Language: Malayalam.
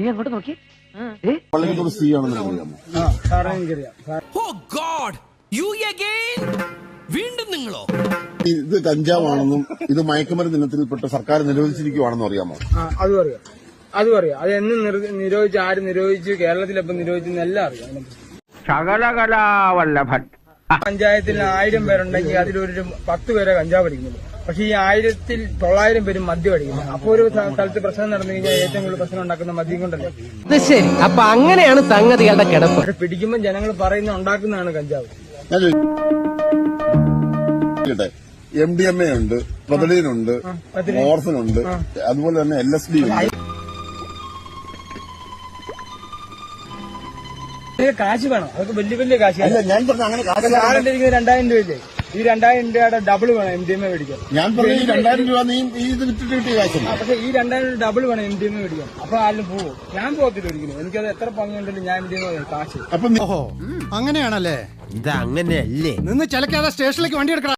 നീ അങ്ങോട്ട് നോക്കി പള്ളിക്കത്തോട് സ്ത്രീ ആണെന്ന് വീണ്ടും നിങ്ങളോ? ഇത് കഞ്ചാവാണെന്നും ഇത് മയക്കുമരുന്ന് ഇനത്തിൽപ്പെട്ട് സർക്കാർ നിരോധിച്ചിരിക്കുവാണെന്നും അറിയാമോ? അതും അറിയാം. അത് എന്ന് നിരോധിച്ച്, ആര് നിരോധിച്ചു, കേരളത്തിലെപ്പം നിരോധിച്ചെന്ന് എല്ലാം അറിയാം. സകലകലാവല്ലഭൻ. പഞ്ചായത്തിൽ 1000 പേരുണ്ടെങ്കിൽ അതിലൊരു 10 പേരെ കഞ്ചാവ് അടിക്കുന്നുള്ളൂ. പക്ഷെ ഈ 1900 പേരും മദ്യം അടിക്കുന്നു. അപ്പൊ ഒരു സ്ഥലത്ത് പ്രശ്നം നടന്നു കഴിഞ്ഞാൽ ഏറ്റവും കൂടുതൽ പ്രശ്നം ഉണ്ടാക്കുന്ന മദ്യം കൊണ്ടല്ലേ. ശരി, അപ്പൊ അങ്ങനെയാണ് സംഗതികളുടെ കിടപ്പ്. പക്ഷെ പിടിക്കുമ്പോൾ ജനങ്ങൾ പറയുന്ന ഉണ്ടാക്കുന്നതാണ് കഞ്ചാവ്. ഞാൻ ചോദിക്കട്ടെ, MDMA ഉണ്ട്, പ്രതലീനുണ്ട്, മോർഫിനുണ്ട്, അതുപോലെ തന്നെ LSD ഉണ്ട്. കാശ് വേണം, അതൊക്കെ വലിയ വലിയ കാശ്. ഞാൻ പറഞ്ഞ അങ്ങനെ 2000 രൂപയില്ലേ? ഈ 2000 രൂപയുടെ ഡബിൾ വേണം MDMA മേടിക്കാൻ. ഞാൻ പറഞ്ഞ ഈ 2000 രൂപ നീ ഇത് വിറ്റിട്ട് കിട്ടിയ കാശല്ല. പക്ഷെ ഈ 2000 ഡബിൾ വേണം MDMA മേടിക്കാൻ. അപ്പൊ ആരും പോവും. ഞാൻ പോകത്തില്ല ഒരിക്കലും. എനിക്കത് എത്ര പങ്കുണ്ടെങ്കിലും ഞാൻ MDMA കാശ്. അങ്ങനെയാണല്ലേ? ഇത് അങ്ങനെയല്ലേ? നിന്ന് ചിലക്കാതെ സ്റ്റേഷനിലേക്ക് വണ്ടി എടുക്കണം.